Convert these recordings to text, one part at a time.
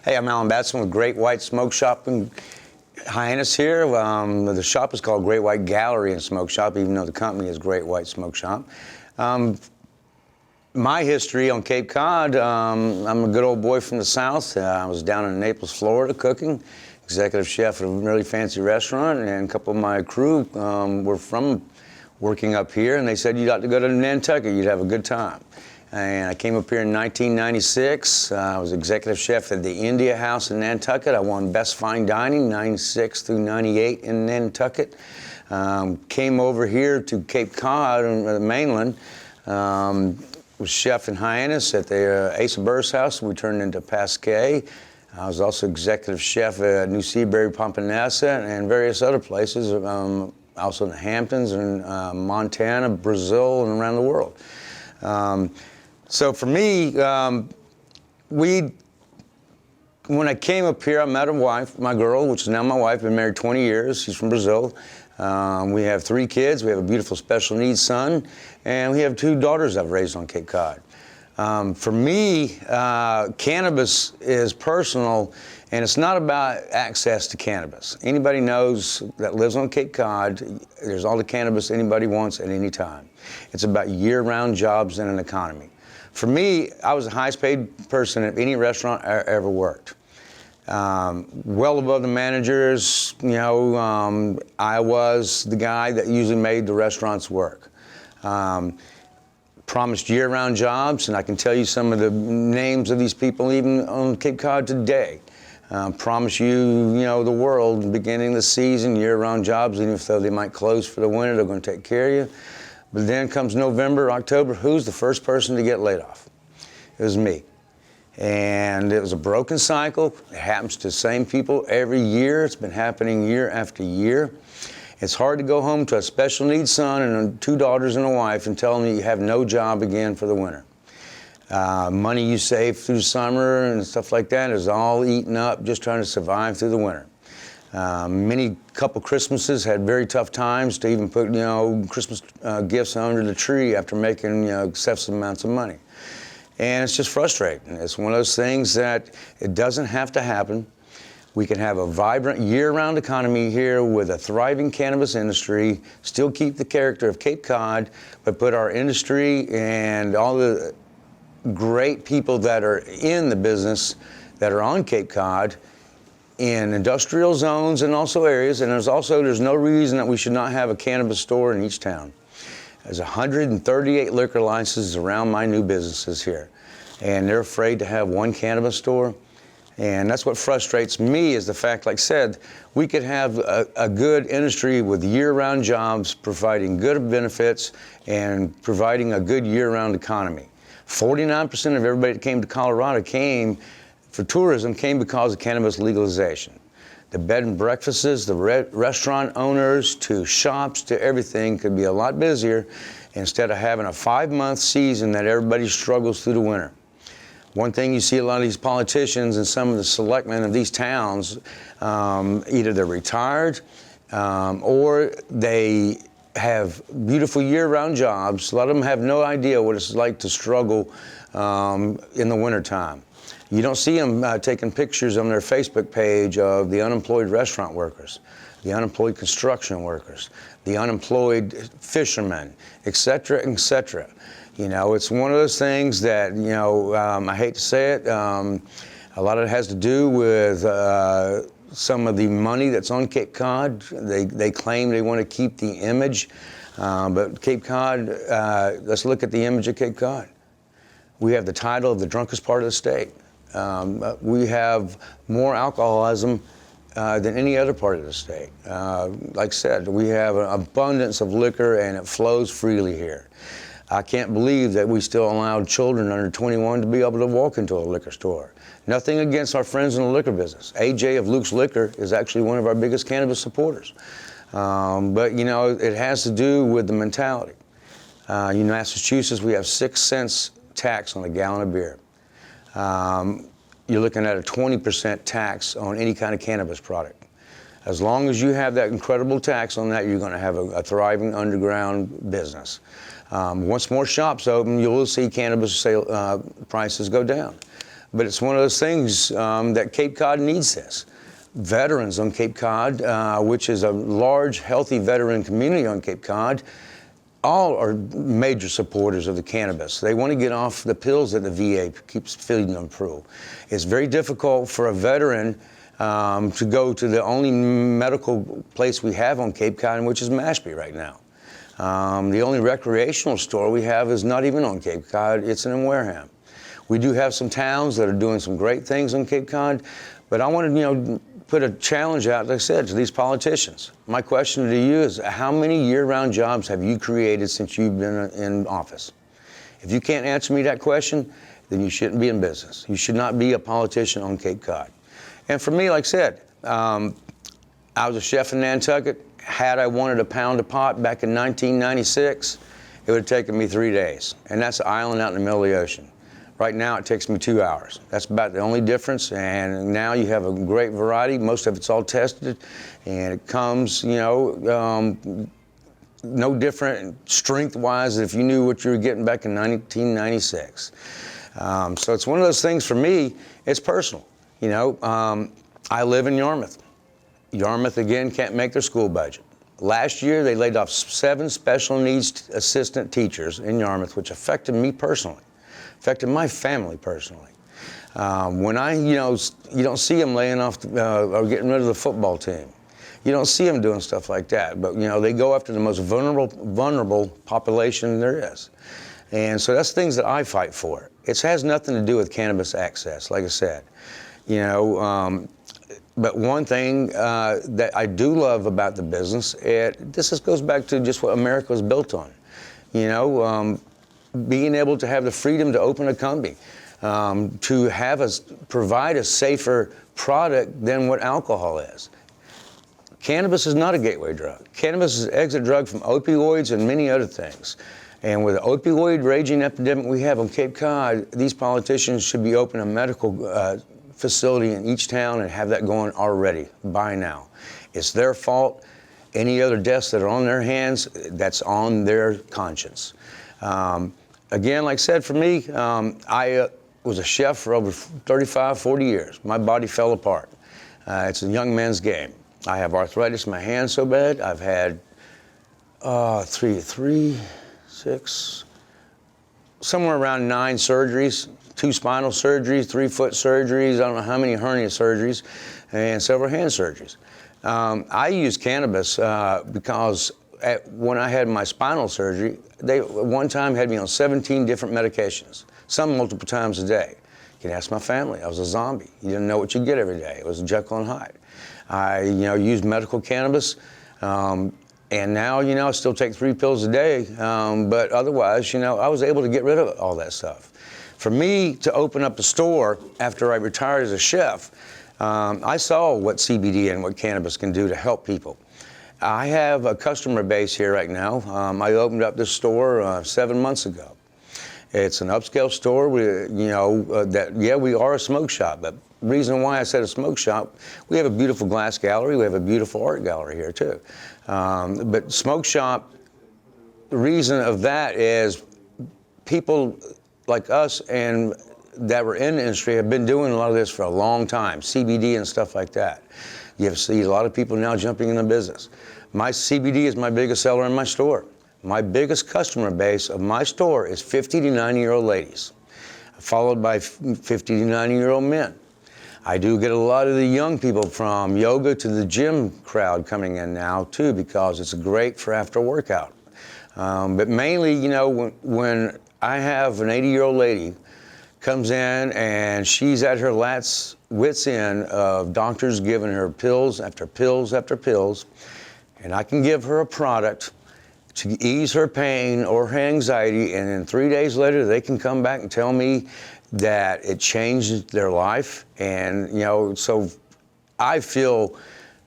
Hey, I'm Alan Batson with Great White Smoke Shop in Hyannis here. The shop is called Great White Gallery and Smoke Shop, even though the company is Great White Smoke Shop. My history on Cape Cod, I'm a good old boy from the South. I was down in Naples, Florida cooking, executive chef at a really fancy restaurant, and a couple of my crew were from working up here, and they said you'd ought to go to Nantucket, you'd have a good time. And I came up here in 1996. I was executive chef at the India House in Nantucket. I won Best Fine Dining, 96 through 98 in Nantucket. Came over here to Cape Cod on the mainland. Was chef in Hyannis at the Asa Burr's house. We turned into Pasquay. I was also executive chef at New Seabury, Pomponessa, and various other places, also in the Hamptons and Montana, Brazil, and around the world. So for me, when I came up here, I met a wife, my girl, which is now my wife, been married 20 years. She's from Brazil. We have 3 kids. We have a beautiful special needs son, and we have 2 daughters I've raised on Cape Cod. For me, cannabis is personal, and it's not about access to cannabis. Anybody knows that lives on Cape Cod, there's all the cannabis anybody wants at any time. It's about year-round jobs and an economy. For me, I was the highest paid person at any restaurant I ever worked. Well above the managers, you know, I was the guy that usually made the restaurants work. Promised year-round jobs, and I can tell you some of the names of these people even on Cape Cod today. Promise you, you know, the world, beginning of the season, year-round jobs, even though they might close for the winter, they're going to take care of you. But then comes November, October, who's the first person to get laid off? It was me. And it was a broken cycle. It happens to the same people every year. It's been happening year after year. It's hard to go home to a special needs son and 2 daughters and a wife and tell them you have no job again for the winter. Money you save through the summer and stuff like that is all eaten up just trying to survive through the winter. Many couple Christmases had very tough times to even put, you know, Christmas gifts under the tree after making, you know, excessive amounts of money. And it's just frustrating. It's one of those things that it doesn't have to happen. We can have a vibrant year-round economy here with a thriving cannabis industry, still keep the character of Cape Cod, but put our industry and all the great people that are in the business that are on Cape Cod in industrial zones and also areas. And there's no reason that we should not have a cannabis store in each town. There's 138 liquor licenses around my new businesses here, and they're afraid to have one cannabis store. And that's what frustrates me is the fact, like I said, we could have a good industry with year-round jobs, providing good benefits and providing a good year-round economy. 49% of everybody that came to Colorado came for tourism came because of cannabis legalization. The bed and breakfasts, the restaurant owners, to shops, to everything could be a lot busier instead of having a 5-month season that everybody struggles through the winter. One thing you see a lot of these politicians and some of the selectmen of these towns, either they're retired or they have beautiful year-round jobs. A lot of them have no idea what it's like to struggle in the wintertime. You don't see them taking pictures on their Facebook page of the unemployed restaurant workers, the unemployed construction workers, the unemployed fishermen, et cetera, et cetera. You know, it's one of those things that, you know, I hate to say it, a lot of it has to do with some of the money that's on Cape Cod. They claim they want to keep the image, but Cape Cod, let's look at the image of Cape Cod. We have the title of the drunkest part of the state. We have more alcoholism than any other part of the state. Like I said, we have an abundance of liquor and it flows freely here. I can't believe that we still allowed children under 21 to be able to walk into a liquor store. Nothing against our friends in the liquor business. AJ of Luke's Liquor is actually one of our biggest cannabis supporters. But, you know, it has to do with the mentality. In Massachusetts, we have 6 cents tax on a gallon of beer. You're looking at a 20% tax on any kind of cannabis product. As long as you have that incredible tax on that, you're going to have a thriving underground business. Once more shops open, you will see cannabis prices go down. But it's one of those things that Cape Cod needs this. Veterans on Cape Cod, which is a large, healthy veteran community on Cape Cod, all are major supporters of the cannabis. They want to get off the pills that the VA keeps feeding them through. It's very difficult for a veteran to go to the only medical place we have on Cape Cod, which is Mashpee right now. The only recreational store we have is not even on Cape Cod, it's in Wareham. We do have some towns that are doing some great things on Cape Cod, but I want to, put a challenge out, like I said, to these politicians. My question to you is, how many year-round jobs have you created since you've been in office? If you can't answer me that question, then you shouldn't be in business. You should not be a politician on Cape Cod. And for me, like I said, I was a chef in Nantucket. Had I wanted a pound of pot back in 1996, it would have taken me 3 days. And that's an island out in the middle of the ocean. Right now, it takes me 2 hours. That's about the only difference. And now you have a great variety. Most of it's all tested. And it comes, no different strength-wise if you knew what you were getting back in 1996. So it's one of those things for me, it's personal. I live in Yarmouth. Yarmouth, again, can't make their school budget. Last year, they laid off 7 special needs assistant teachers in Yarmouth, which affected me personally, affected my family personally. When you don't see them laying off or getting rid of the football team. You don't see them doing stuff like that, but they go after the most vulnerable population there is. And so that's things that I fight for. It has nothing to do with cannabis access, like I said. But one thing that I do love about the business, this just goes back to just what America was built on. Being able to have the freedom to open a company, to provide a safer product than what alcohol is. Cannabis is not a gateway drug. Cannabis is an exit drug from opioids and many other things. And with the opioid raging epidemic we have on Cape Cod, these politicians should be opening a medical facility in each town and have that going already by now. It's their fault. Any other deaths that are on their hands, that's on their conscience. Again, like I said, for me, I was a chef for over 35, 40 years. My body fell apart. It's a young man's game. I have arthritis in my hands so bad. I've had somewhere around 9 surgeries, 2 spinal surgeries, 3 foot surgeries, I don't know how many hernia surgeries, and several hand surgeries. I use cannabis because when I had my spinal surgery, they one time had me on 17 different medications, some multiple times a day. You can ask my family. I was a zombie. You didn't know what you get every day. It was Jekyll and Hyde. I, used medical cannabis, and now, I still take 3 pills a day, but otherwise, I was able to get rid of all that stuff. For me to open up a store after I retired as a chef, I saw what CBD and what cannabis can do to help people. I have a customer base here right now. I opened up this store 7 months ago. It's an upscale store. We are a smoke shop, but the reason why I said a smoke shop, we have a beautiful glass gallery. We have a beautiful art gallery here too. But smoke shop, the reason of that is people like us and that were in the industry have been doing a lot of this for a long time, CBD and stuff like that. You see a lot of people now jumping in the business. My CBD is my biggest seller in my store. My biggest customer base of my store is 50 to 90-year-old ladies, followed by 50 to 90-year-old men. I do get a lot of the young people from yoga to the gym crowd coming in now too, because it's great for after workout. But mainly, when I have an 80-year-old lady comes in and she's at her wit's end of doctors giving her pills after pills after pills, and I can give her a product to ease her pain or her anxiety, and then 3 days later they can come back and tell me that it changed their life. And so I feel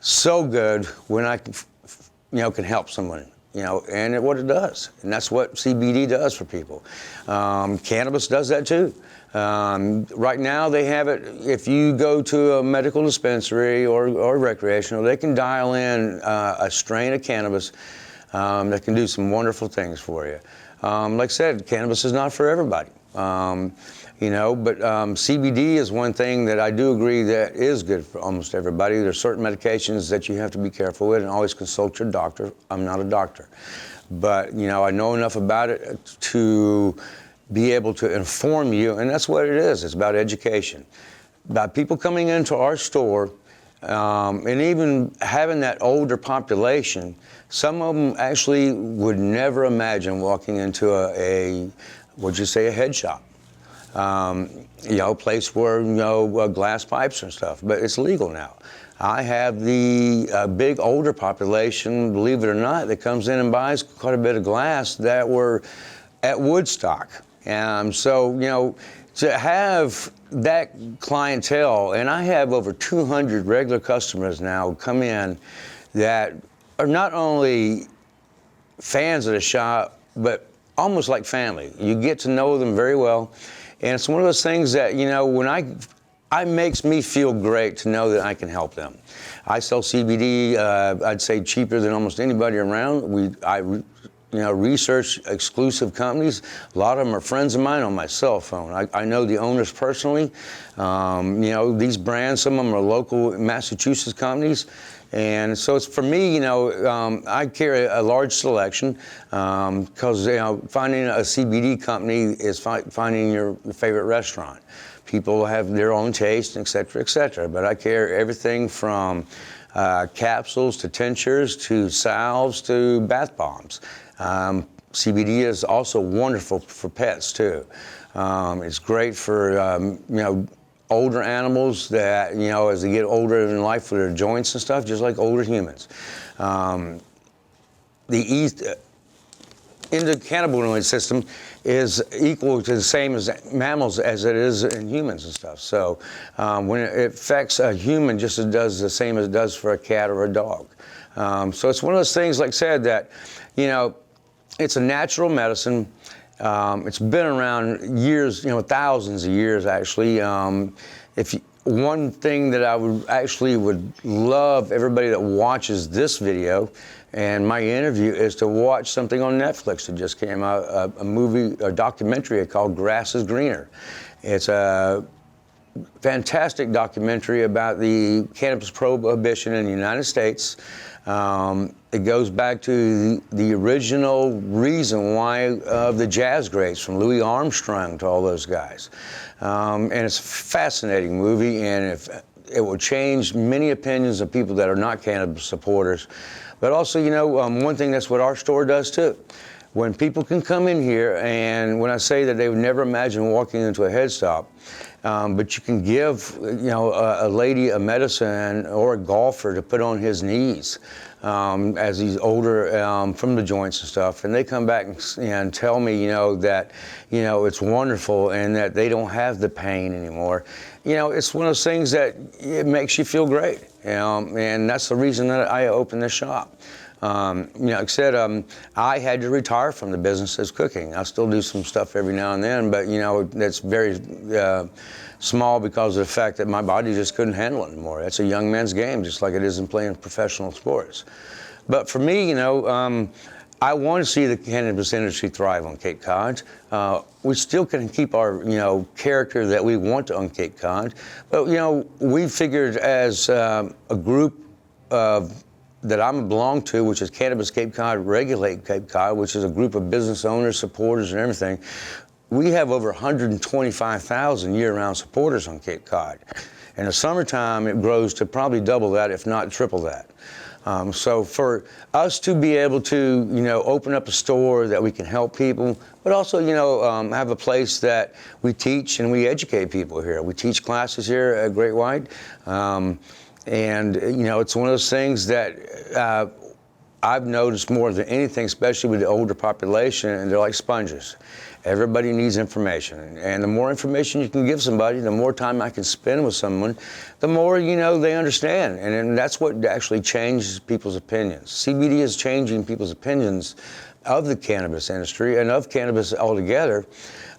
so good when I can help someone, and what it does. And that's what CBD does for people. Cannabis does that too. Right now they have it, if you go to a medical dispensary or recreational, they can dial in a strain of cannabis that can do some wonderful things for you. Like I said, cannabis is not for everybody. But CBD is one thing that I do agree that is good for almost everybody. There's certain medications that you have to be careful with, and always consult your doctor. I'm not a doctor, but I know enough about it to be able to inform you, and that's what it is. It's about education. About people coming into our store, and even having that older population, some of them actually would never imagine walking into a head shop. A place where, glass pipes and stuff, but it's legal now. I have the big older population, believe it or not, that comes in and buys quite a bit of glass that were at Woodstock. So, to have that clientele, and I have over 200 regular customers now come in that are not only fans of the shop, but almost like family. You get to know them very well. And it's one of those things that, when it makes me feel great to know that I can help them. I sell CBD, I'd say cheaper than almost anybody around. I research exclusive companies. A lot of them are friends of mine on my cell phone. I know the owners personally. These brands, some of them are local Massachusetts companies. And so it's for me, I carry a large selection because, finding a CBD company is finding your favorite restaurant. People have their own taste, et cetera, but I carry everything from capsules to tinctures to salves to bath bombs. CBD is also wonderful for pets too. It's great for, older animals that, as they get older in life with their joints and stuff, just like older humans. The endocannabinoid system is equal to the same as mammals as it is in humans and stuff. So when it affects a human, just as it does the same as it does for a cat or a dog. So it's one of those things, like I said, that, it's a natural medicine. It's been around years, thousands of years actually. One thing that I would love everybody that watches this video and my interview is to watch something on Netflix that just came out, a documentary called Grass is Greener. It's a fantastic documentary about the cannabis prohibition in the United States. It goes back to the original reason why the jazz greats, from Louis Armstrong to all those guys. And it's a fascinating movie, and it will change many opinions of people that are not cannabis supporters. But also, one thing that's what our store does too. When people can come in here, and when I say that they would never imagine walking into a head stop, but you can give, a lady a medicine or a golfer to put on his knees as he's older from the joints and stuff, and they come back and tell me, that, it's wonderful and that they don't have the pain anymore. It's one of those things that it makes you feel great, and that's the reason that I opened this shop. Like I said, I had to retire from the business as cooking. I still do some stuff every now and then, but that's very small because of the fact that my body just couldn't handle it anymore. That's a young man's game, just like it is in playing professional sports. But for me, I want to see the cannabis industry thrive on Cape Cod. We still can keep our, character that we want on Cape Cod, but we figured as a group that I belong to, which is Cannabis Cape Cod, Regulate Cape Cod, which is a group of business owners, supporters, and everything. We have over 125,000 year-round supporters on Cape Cod. In the summertime, it grows to probably double that, if not triple that. So for us to be able to, open up a store that we can help people, but also, have a place that we teach and we educate people here. We teach classes here at Great White. And, it's one of those things that I've noticed more than anything, especially with the older population, and they're like sponges. Everybody needs information. And the more information you can give somebody, the more time I can spend with someone, the more, they understand. And that's what actually changes people's opinions. CBD is changing people's opinions of the cannabis industry and of cannabis altogether.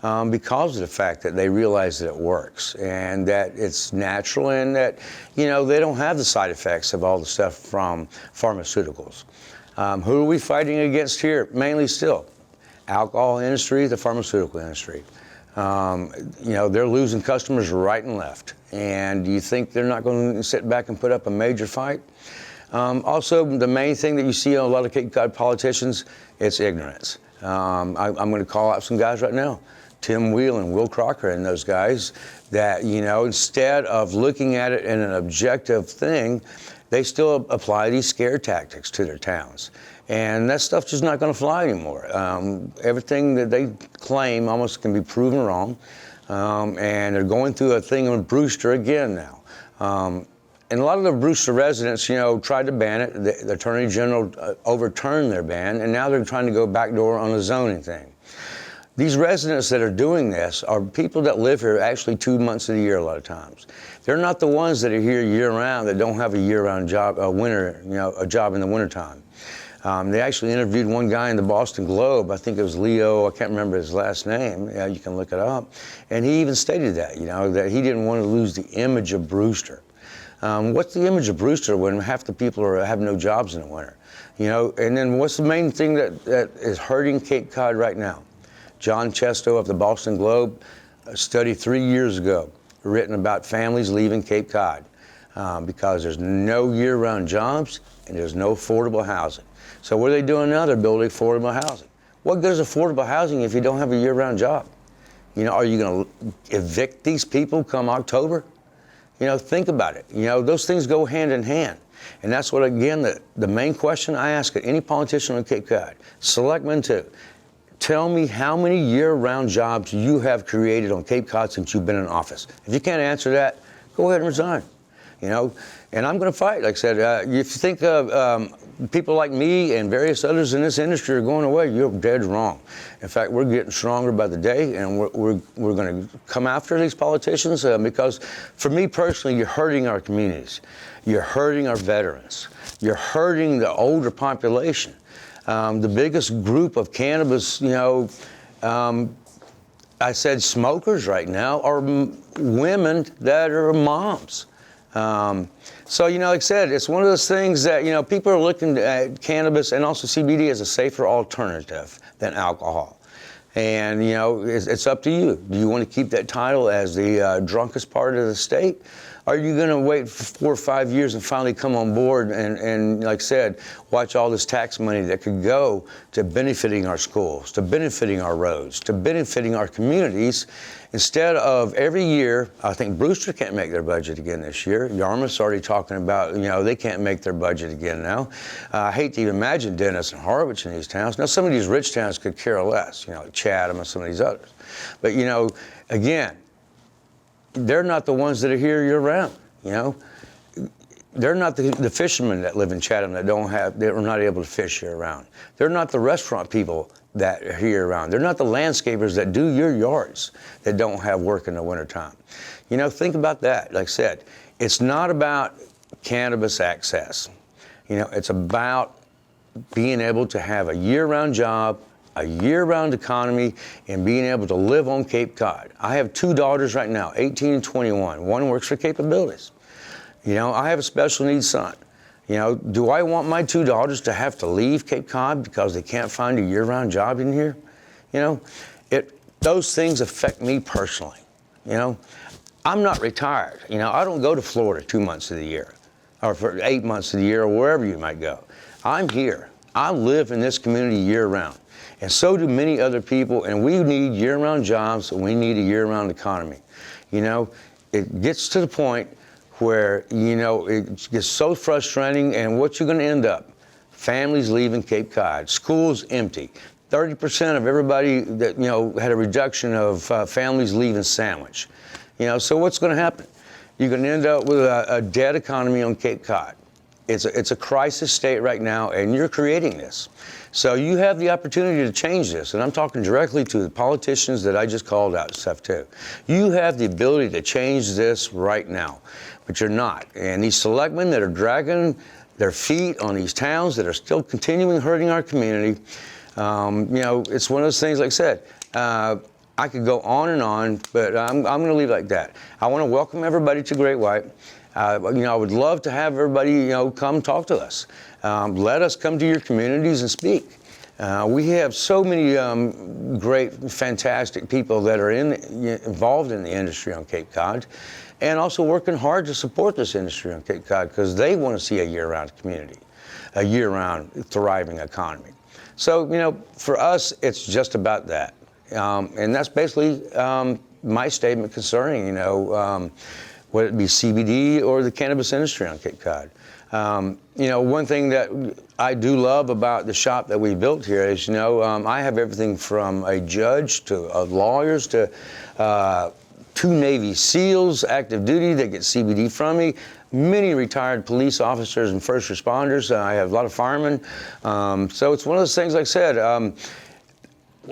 Because of the fact that they realize that it works and that it's natural and that, they don't have the side effects of all the stuff from pharmaceuticals. Who are we fighting against here? Mainly still, alcohol industry, the pharmaceutical industry. You know, they're losing customers right and left. And do you think they're not going to sit back and put up a major fight? Also, the main thing that you see in a lot of Cape Cod politicians, it's ignorance. I'm going to call out some guys right now, Tim Wheel and Will Crocker and those guys that, you know, instead of looking at it in an objective thing, they still apply these scare tactics to their towns. And that stuff's just not going to fly anymore. Everything that they claim almost can be proven wrong. And they're going through a thing with Brewster again now. And a lot of the Brewster residents, you know, tried to ban it. The Attorney General overturned their ban, and now they're trying to go backdoor on the zoning thing. These residents that are doing this are people that live here actually 2 months of the year a lot of times. They're not the ones that are here year-round that don't have a year-round job, a job in the wintertime. They actually interviewed one guy in the Boston Globe. I think it was Leo. I can't remember his last name. Yeah, you can look it up. And he even stated that, you know, that he didn't want to lose the image of Brewster. What's the image of Brewster when half the people have no jobs in the winter? You know, and then what's the main thing that is hurting Cape Cod right now? John Chesto of the Boston Globe, a study 3 years ago, written about families leaving Cape Cod because there's no year-round jobs and there's no affordable housing. So what are they doing now? They're building affordable housing. What good is affordable housing if you don't have a year-round job? You know, are you going to evict these people come October? You know, think about it. You know, those things go hand in hand. And that's what, again, the main question I ask any politician on Cape Cod, selectmen too, tell me how many year-round jobs you have created on Cape Cod since you've been in office. If you can't answer that, go ahead and resign. You know, and I'm going to fight. Like I said, if you think people like me and various others in this industry are going away, you're dead wrong. In fact, we're getting stronger by the day, and we're going to come after these politicians because, for me personally, you're hurting our communities. You're hurting our veterans. You're hurting the older population. The biggest group of cannabis, you know, I said smokers right now are women that are moms. So, you know, like I said, it's one of those things that, you know, people are looking at cannabis and also CBD as a safer alternative than alcohol. And, you know, it's up to you. Do you want to keep that title as the drunkest part of the state? Are you going to wait for 4 or 5 years and finally come on board and, like I said, watch all this tax money that could go to benefiting our schools, to benefiting our roads, to benefiting our communities, instead of every year? I think Brewster can't make their budget again this year. Yarmouth's already talking about, you know, they can't make their budget again now. I hate to even imagine Dennis and Harwich in these towns. Now, some of these rich towns could care less, you know, like Chatham and some of these others. But, you know, again, they're not the ones that are here year-round, you know. They're not the fishermen that live in Chatham that they're not able to fish year-round. They're not the restaurant people that are here year-round. They're not the landscapers that do your yards that don't have work in the wintertime. You know, think about that. Like I said, it's not about cannabis access. You know, it's about being able to have a year-round job, a year-round economy, and being able to live on Cape Cod. I have 2 daughters right now, 18 and 21. One works for Capabilities. You know, I have a special needs son. You know, do I want my 2 daughters to have to leave Cape Cod because they can't find a year-round job in here? You know, those things affect me personally. You know, I'm not retired. You know, I don't go to Florida 2 months of the year or for 8 months of the year or wherever you might go. I'm here. I live in this community year-round. And so do many other people, and we need year-round jobs, and we need a year-round economy. You know, it gets to the point where, you know, it gets so frustrating, and what you're going to end up, families leaving Cape Cod, schools empty. 30% of everybody that, you know, had a reduction of families leaving Sandwich. You know, so what's going to happen? You're going to end up with a dead economy on Cape Cod. It's a crisis state right now, and you're creating this. So you have the opportunity to change this, and I'm talking directly to the politicians that I just called out and stuff too. You have the ability to change this right now, but you're not. And these selectmen that are dragging their feet on these towns that are still continuing hurting our community, you know, it's one of those things, like I said, I could go on and on, but I'm going to leave it like that. I want to welcome everybody to Great White. You know, I would love to have everybody, you know, come talk to us. Let us come to your communities and speak. We have so many great, fantastic people that are involved in the industry on Cape Cod, and also working hard to support this industry on Cape Cod because they want to see a year-round community, a year-round thriving economy. So, for us, it's just about that. And that's basically my statement concerning, whether it be CBD or the cannabis industry on Cape Cod. One thing that I do love about the shop that we built here is, I have everything from a judge to lawyers to 2 Navy SEALs, active duty, that get CBD from me, many retired police officers and first responders. I have a lot of firemen. So it's one of those things, like I said,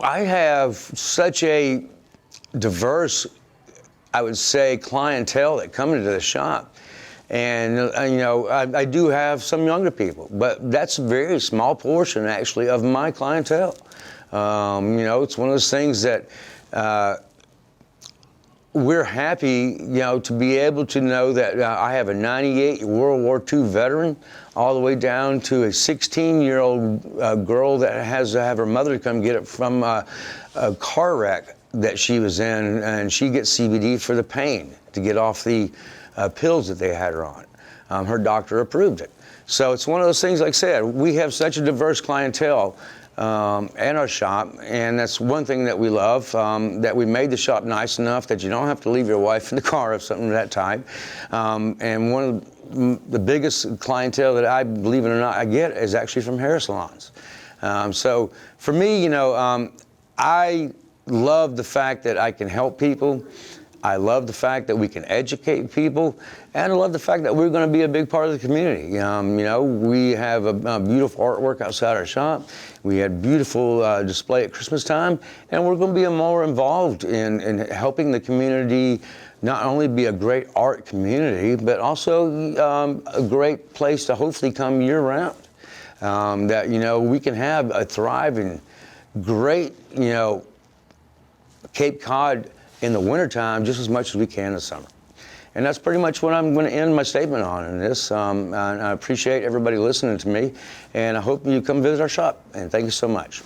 I have such a diverse, I would say, clientele that come into the shop. And, I do have some younger people, but that's a very small portion, actually, of my clientele. It's one of those things that we're happy, to be able to know that I have a 98 World War II veteran, all the way down to a 16-year-old girl that has to have her mother come get it from a car wreck that she was in, and she gets CBD for the pain, to get off the pills that they had her on. Her doctor approved it. So it's one of those things, like I said, we have such a diverse clientele in our shop, and that's one thing that we love, that we made the shop nice enough that you don't have to leave your wife in the car of something of that type. And one of the biggest clientele that I, believe it or not, I get is actually from hair salons. So for me, I love the fact that I can help people. I love the fact that we can educate people, and I love the fact that we're going to be a big part of the community. We have a beautiful artwork outside our shop. We had beautiful display at Christmas time, and we're going to be more involved in helping the community not only be a great art community, but also a great place to hopefully come year-round. That we can have a thriving, great Cape Cod in the wintertime just as much as we can in the summer. And that's pretty much what I'm going to end my statement on in this. And I appreciate everybody listening to me, and I hope you come visit our shop. And thank you so much.